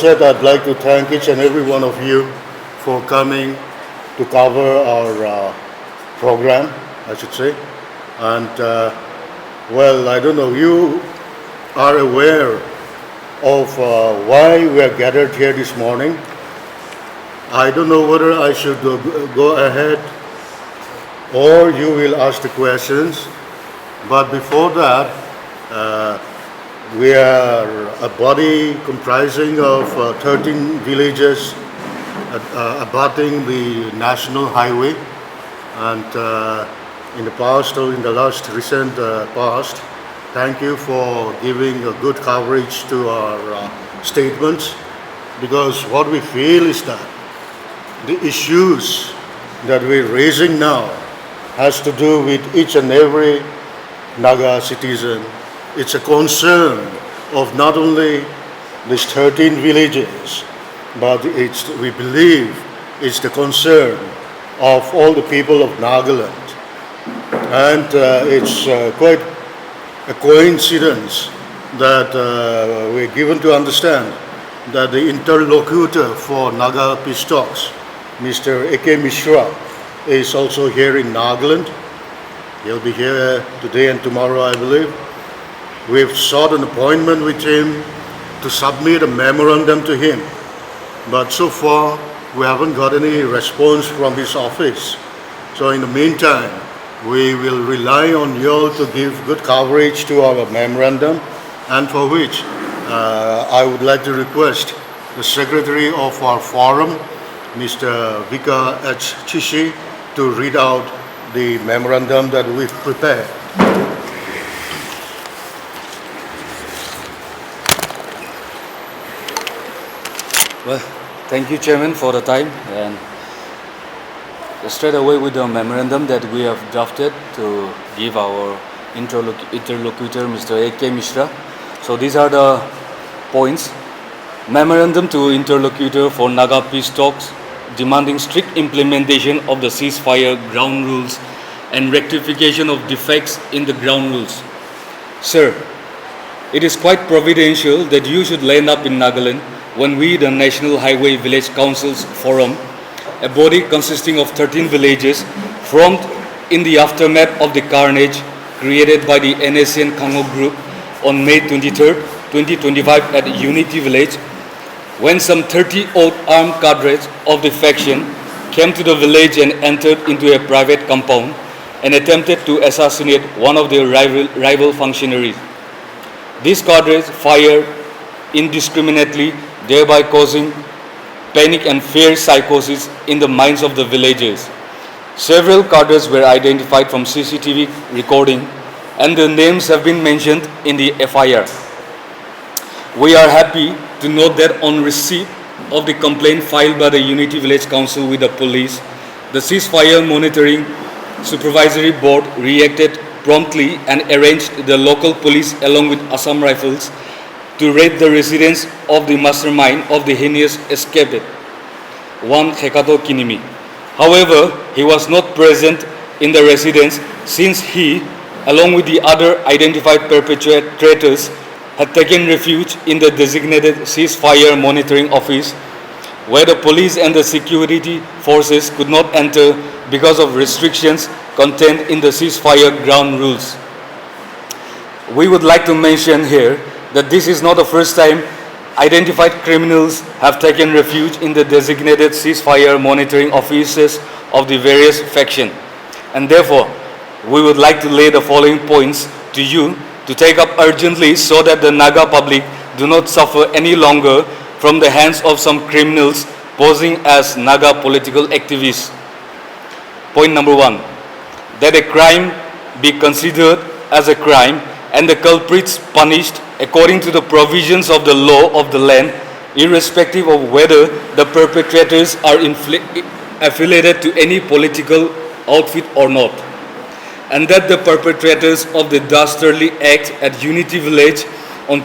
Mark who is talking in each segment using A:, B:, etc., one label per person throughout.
A: outset, I'd like to thank each and every one of you for coming to cover our program, I should say. And well, I don't know, you are aware of why we are gathered here this morning. I don't know whether I should go ahead or you will ask the questions. But before that, we are a body comprising of 13 villages abutting the national highway. And in the past, or in the last recent past, thank you for giving a good coverage to our statements, because what we feel is that the issues that we're raising now has to do with each and every Naga citizen. It's a concern of not only these 13 villages, but we believe it's the concern of all the people of Nagaland. And it's quite a coincidence that we're given to understand that the interlocutor for Naga peace talks, Mr. A.K. Mishra, is also here in Nagaland. He'll be here today and tomorrow, I believe. We've sought an appointment with him to submit a memorandum to him. But so far, we haven't got any response from his office. So in the meantime, we will rely on you all to give good coverage to our memorandum, and for which I would like to request the Secretary of our forum, Mr. Vika H. Chishi, to read out the memorandum that we've prepared.
B: Well, thank you, Chairman, for the time, and straight away with the memorandum that we have drafted to give our interlocutor, Mr. A.K. Mishra. So these are the points. Memorandum to interlocutor for Naga peace talks, demanding strict implementation of the ceasefire ground rules and rectification of defects in the ground rules. Sir, it is quite providential that you should land up in Nagaland when we, the National Highway Village Councils Forum, a body consisting of 13 villages, formed in the aftermath of the carnage created by the NSN Kango group on May 23, 2025 at Unity Village, when some 30 odd armed cadres of the faction came to the village and entered into a private compound and attempted to assassinate one of their rival functionaries. These cadres fired indiscriminately, thereby causing panic and fear psychosis in the minds of the villagers. Several cadres were identified from CCTV recording, and their names have been mentioned in the FIR. We are happy to note that on receipt of the complaint filed by the Unity Village Council with the police, the ceasefire monitoring supervisory board reacted promptly and arranged the local police along with Assam Rifles to raid the residence of the mastermind of the heinous escape, one Hekato Kinimi. However, he was not present in the residence since he, along with the other identified perpetrators, had taken refuge in the designated ceasefire monitoring office, where the police and the security forces could not enter because of restrictions contained in the ceasefire ground rules. We would like to mention here that this is not the first time identified criminals have taken refuge in the designated ceasefire monitoring offices of the various factions. And therefore, we would like to lay the following points to you to take up urgently so that the Naga public do not suffer any longer from the hands of some criminals posing as Naga political activists. Point number 1, that a crime be considered as a crime and the culprits punished according to the provisions of the law of the land, irrespective of whether the perpetrators are affiliated to any political outfit or not. And that the perpetrators of the dastardly act at Unity Village on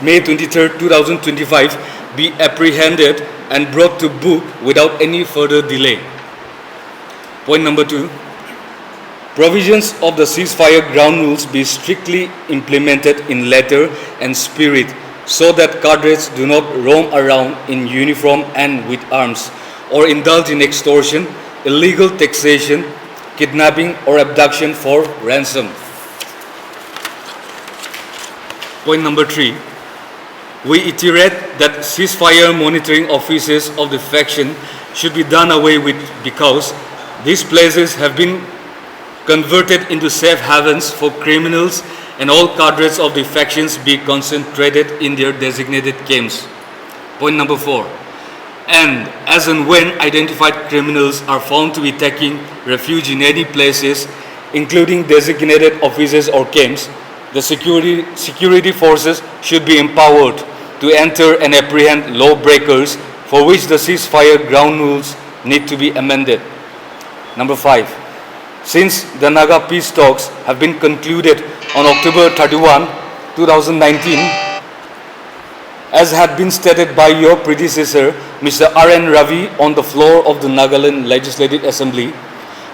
B: May 23, 2025 be apprehended and brought to book without any further delay. Point number 2, provisions of the ceasefire ground rules be strictly implemented in letter and spirit so that cadres do not roam around in uniform and with arms, or indulge in extortion, illegal taxation, kidnapping, or abduction for ransom. Point number 3. We iterate that ceasefire monitoring offices of the faction should be done away with because these places have been converted into safe havens for criminals, and all cadres of the factions be concentrated in their designated camps. Point number 4. And as and when identified criminals are found to be taking refuge in any places, including designated offices or camps, the security forces should be empowered to enter and apprehend lawbreakers, for which the ceasefire ground rules need to be amended. Number 5. Since the Naga peace talks have been concluded on October 31, 2019, as had been stated by your predecessor, Mr. R.N. Ravi, on the floor of the Nagaland Legislative Assembly,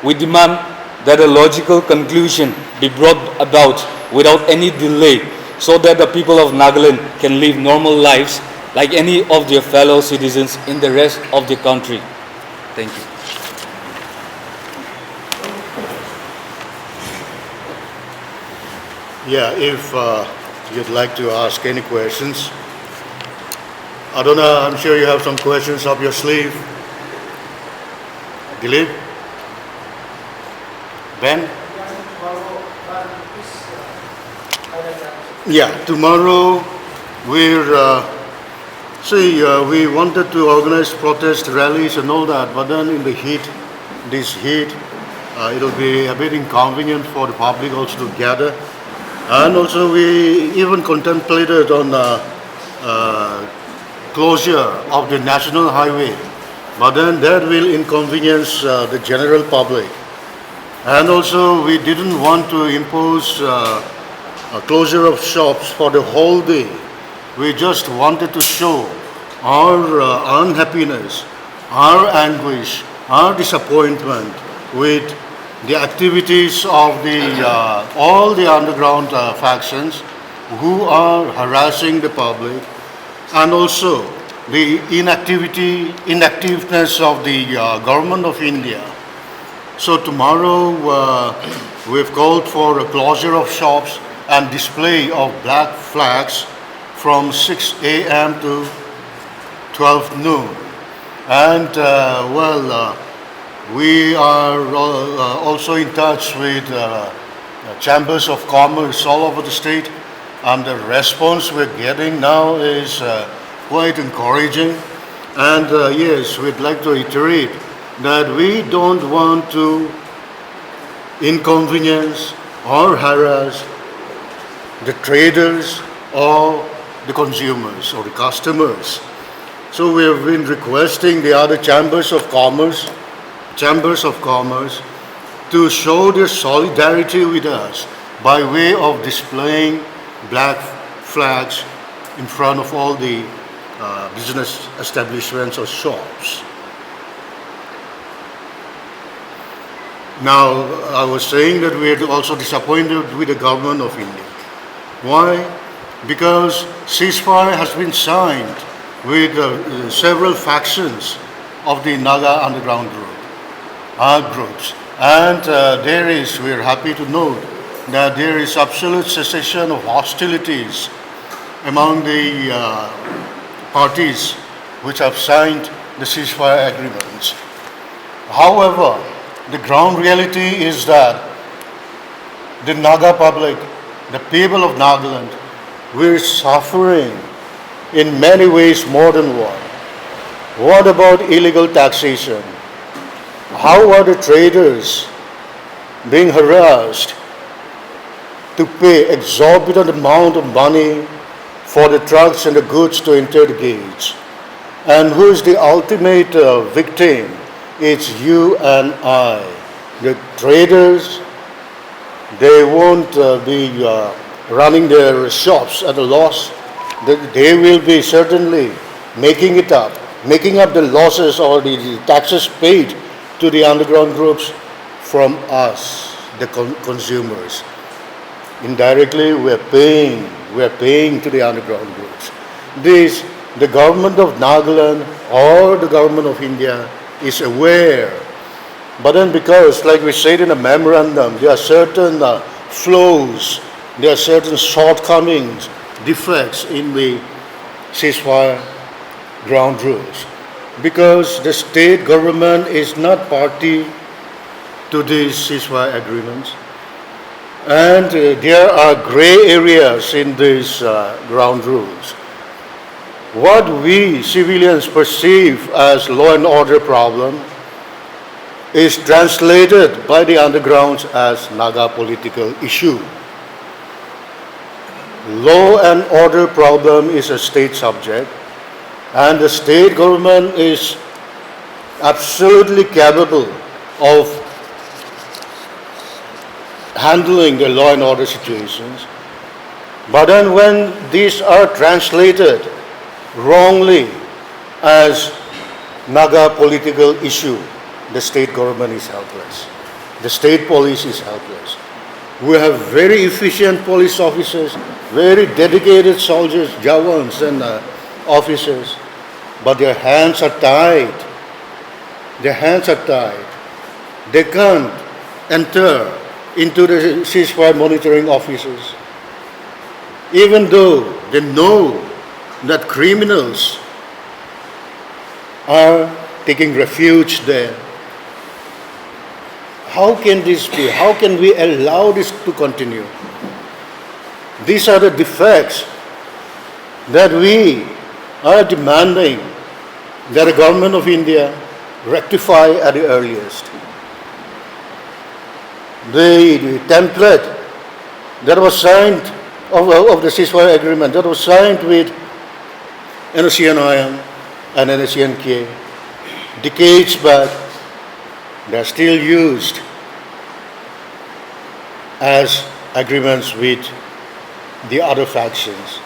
B: we demand that a logical conclusion be brought about without any delay, so that the people of Nagaland can live normal lives like any of their fellow citizens in the rest of the country. Thank you.
A: Yeah, if you'd like to ask any questions. I don't know, I'm sure you have some questions up your sleeve. Dilip? Ben? Yeah, tomorrow we wanted to organize protest rallies and all that, but then in the heat, it'll be a bit inconvenient for the public also to gather. And also we even contemplated on closure of the national highway, but then that will inconvenience the general public. And also we didn't want to impose a closure of shops for the whole day. We just wanted to show our unhappiness, our anguish, our disappointment with the activities of all the underground factions who are harassing the public, and also the inactiveness of the government of India. So tomorrow we've called for a closure of shops and display of black flags from 6 a.m. to 12 noon. And we are also in touch with chambers of commerce all over the state, and the response we're getting now is quite encouraging. And yes, we'd like to iterate that we don't want to inconvenience or harass the traders or the consumers or the customers. So we have been requesting the other chambers of commerce to show their solidarity with us by way of displaying black flags in front of all the business establishments or shops. Now, I was saying that we are also disappointed with the government of India. Why? Because ceasefire has been signed with several factions of the Naga underground groups. And we're happy to note that there is absolute cessation of hostilities among the parties which have signed the ceasefire agreements. However, the ground reality is that the Naga public, the people of Nagaland, we're suffering in many ways more than one. What about illegal taxation? How are the traders being harassed to pay exorbitant amount of money for the trucks and the goods to enter the gates? And who is the ultimate victim? It's you and I. The traders, they won't be running their shops at a loss. They will be certainly making up the losses or the taxes paid to the underground groups from us, the consumers. Indirectly, we're paying to the underground groups. the government of Nagaland or the government of India is aware. But then because, like we said in a memorandum, there are certain flaws, there are certain shortcomings, defects in the ceasefire ground rules. Because the state government is not party to these ceasefire agreements. And there are gray areas in these ground rules. What we civilians perceive as law and order problem is translated by the undergrounds as Naga political issue. Law and order problem is a state subject, and the state government is absolutely capable of handling the law and order situations. But then when these are translated wrongly as Naga political issue, the state government is helpless. The state police is helpless. We have very efficient police officers, very dedicated soldiers, jawans and officers, but their hands are tied. Their hands are tied. They can't enter into the ceasefire monitoring offices, even though they know that criminals are taking refuge there. How can this be? How can we allow this to continue? These are the defects that we are demanding that the government of India rectify at the earliest. The template that was signed of the ceasefire agreement that was signed with NHVCF and NHVCF decades back, they are still used as agreements with the other factions.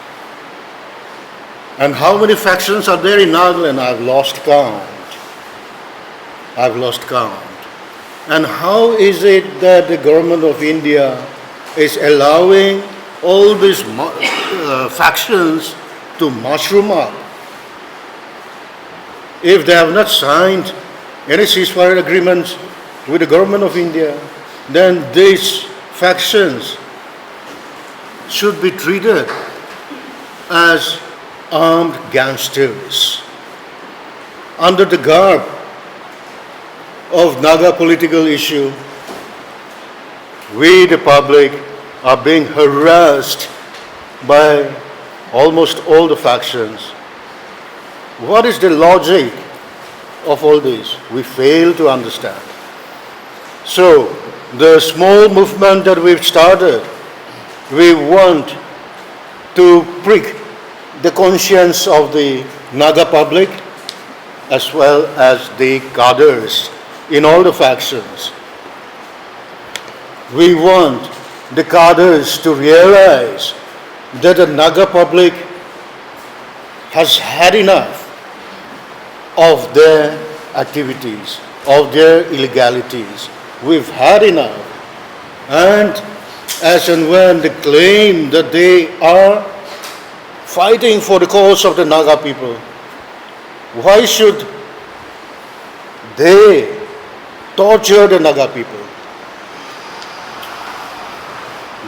A: And how many factions are there in Nagaland? I've lost count. I've lost count. And how is it that the government of India is allowing all these factions to mushroom up? If they have not signed any ceasefire agreements with the government of India, then these factions should be treated as armed gangsters under the garb of Naga political issue. We, the public, are being harassed by almost all the factions. What is the logic of all this? We fail to understand. So, the small movement that we've started, we want to prick the conscience of the Naga public as well as the cadres in all the factions. We want the cadres to realize that the Naga public has had enough of their activities, of their illegalities. We've had enough. And as and when they claim that they are fighting for the cause of the Naga people, why should they torture the Naga people?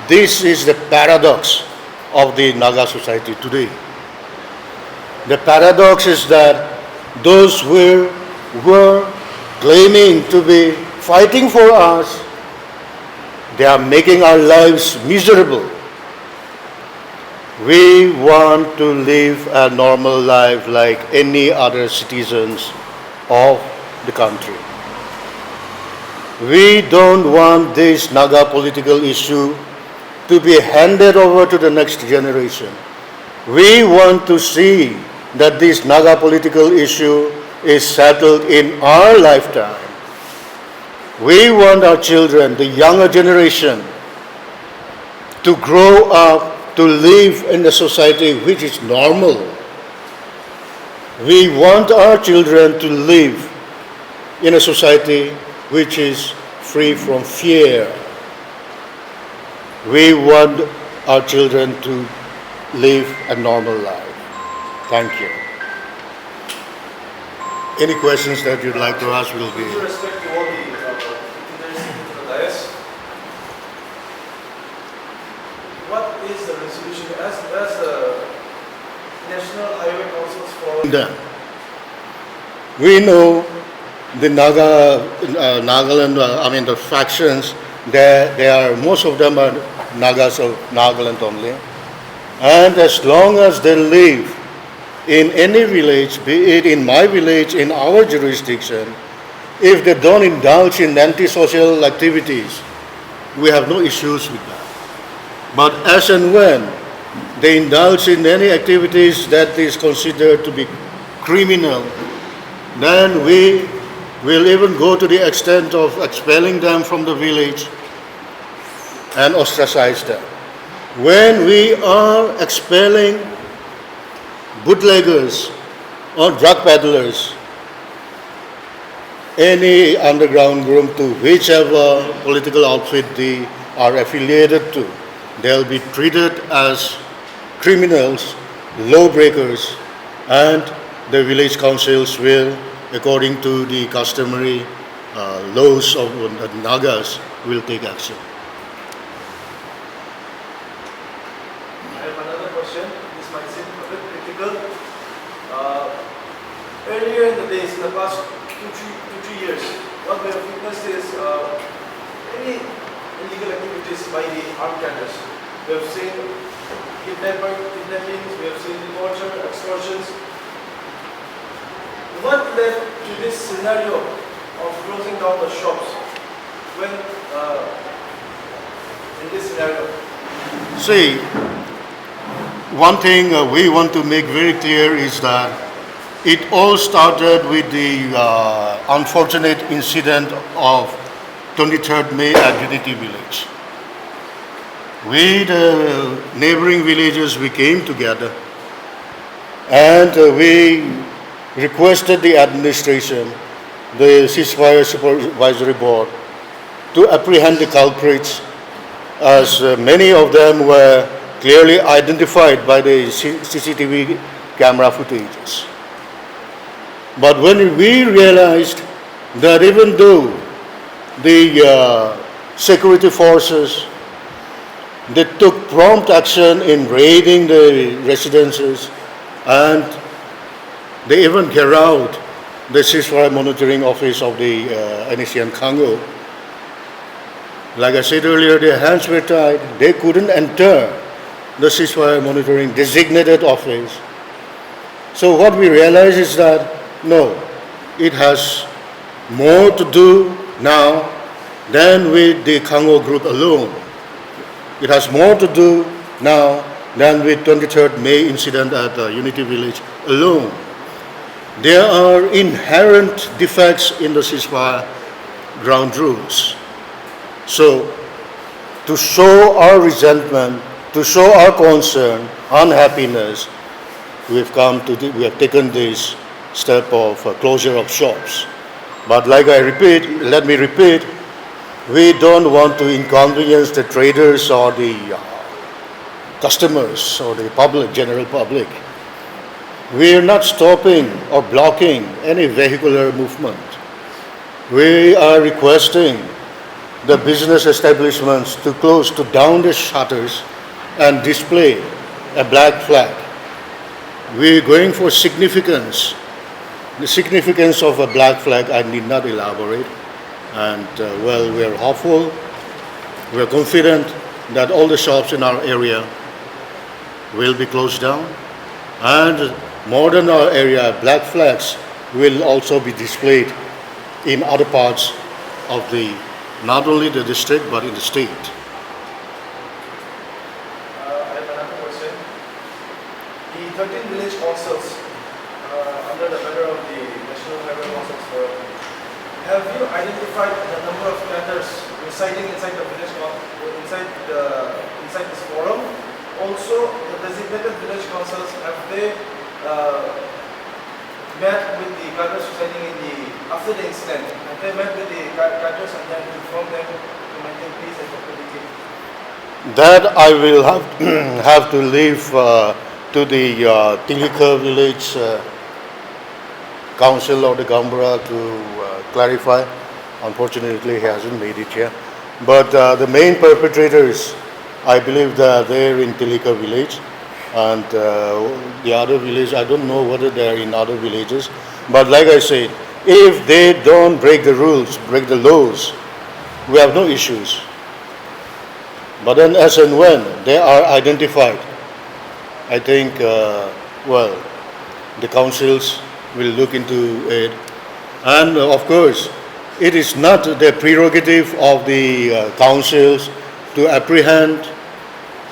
A: This is the paradox of the Naga society today. The paradox is that those who were claiming to be fighting for us, they are making our lives miserable. We want to live a normal life like any other citizens of the country. We don't want this Naga political issue to be handed over to the next generation. We want to see that this Naga political issue is settled in our lifetime. We want our children, the younger generation, to grow up to live in a society which is normal. We want our children to live in a society which is free from fear. We want our children to live a normal life. Thank you. Any questions that you'd like to ask will be.
C: With respect to all the leaders in the dais, what is the resolution as the National Highway Council's forum?
A: Them. We know the Nagaland, the factions, they are, most of them are Nagas of Nagaland only. And as long as they live in any village, be it in my village, in our jurisdiction, if they don't indulge in antisocial activities, we have no issues with that. But as and when they indulge in any activities that is considered to be criminal, then we will even go to the extent of expelling them from the village and ostracize them. When we are expelling bootleggers or drug peddlers, any underground group to whichever political outfit they are affiliated to, they'll be treated as criminals, lawbreakers, and the village councils will, according to the customary laws of the Nagas, will take action.
C: I have another question. This might seem a bit critical. Earlier in the days, in the past two, three years, what we have witnessed is any illegal activities by the armed cadres. We have seen kidnappings, we have seen torture, extortions. What led to this scenario of closing down the shops when in this scenario?
A: See, one thing we want to make very clear is that it all started with the unfortunate incident of 23rd May at Unity Village. We, the neighboring villages, we came together and we requested the administration, the ceasefire supervisory board, to apprehend the culprits, as many of them were clearly identified by the CCTV camera footages. But when we realized that even though the security forces, they took prompt action in raiding the residences and they even carried out the ceasefire monitoring office of the NHVCF Congo. Like I said earlier, their hands were tied. They couldn't enter the ceasefire monitoring designated office. So what we realized is that, no, it has more to do now than with the Congo group alone. It has more to do now than with 23rd May incident at Unity Village alone. There are inherent defects in the ceasefire ground rules. So, to show our resentment, to show our concern, unhappiness, we have taken this step of closure of shops. But like let me repeat, we don't want to inconvenience the traders or the customers or the public, general public. We are not stopping or blocking any vehicular movement. We are requesting the business establishments to close, to down the shutters and display a black flag. We're going for significance. The significance of a black flag, I need not elaborate. And we are hopeful, we are confident that all the shops in our area will be closed down. And more than our area, black flags will also be displayed in other parts of not only the district, but in the state.
C: I have another question. The 13 village councils under the banner of the National Highway Councils Forum, have you identified the number of cadres residing inside the village, inside this forum? Also, the designated village councils, have they met with the cadres residing after the incident? Have they met with the cadres and then informed them to maintain peace and tranquility?
A: That I will have to leave to the Tilika Village Council of the Gambara to clarify. Unfortunately, he hasn't made it yet. But the main perpetrators, I believe they are there in Tilika village, and the other village, I don't know whether they are in other villages. But like I said, if they don't break the rules, break the laws, we have no issues. But then as and when they are identified, I think, well, the councils will look into it. And of course, it is not the prerogative of the councils to apprehend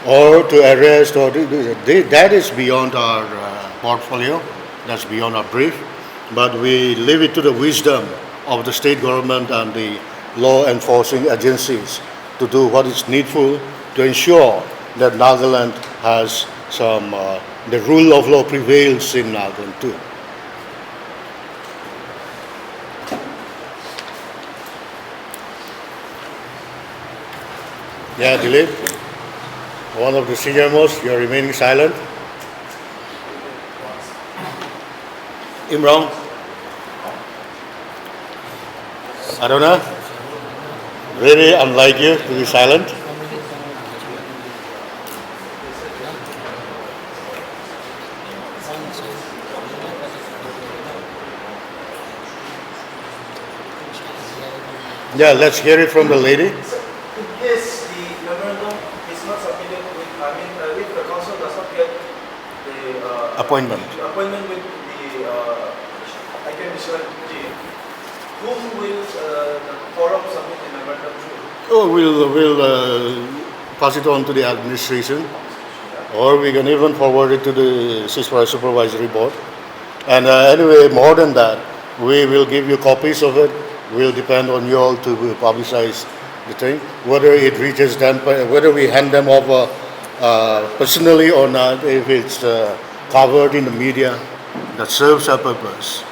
A: or to arrest, or that is beyond our portfolio, that's beyond our brief. But we leave it to the wisdom of the state government and the law enforcing agencies to do what is needful to ensure that Nagaland has some, the rule of law prevails in Nagaland too. Yeah, Dilip, one of the senior most, you're remaining silent. Imran, Aruna, very unlike you to be silent. Yeah, let's hear it from the lady.
C: In case the memorandum is not submitted with, if the council does not get the
A: Appointment.
C: with the Mishra, whom will the forum submit the memorandum to?
A: Oh, we'll pass it on to the administration, or we can even forward it to the ceasefire supervisory board. And anyway, more than that, we will give you copies of it. Will depend on you all to publicize the thing, whether it reaches them, whether we hand them over personally or not. If it's covered in the media, that serves a purpose.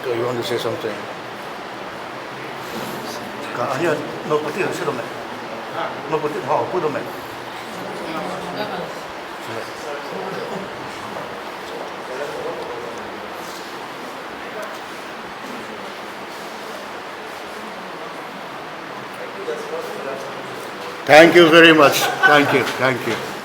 A: So you want to say something? No putih sudah mai. No putih hao putih mai. Thank you very much. Thank you. Thank you.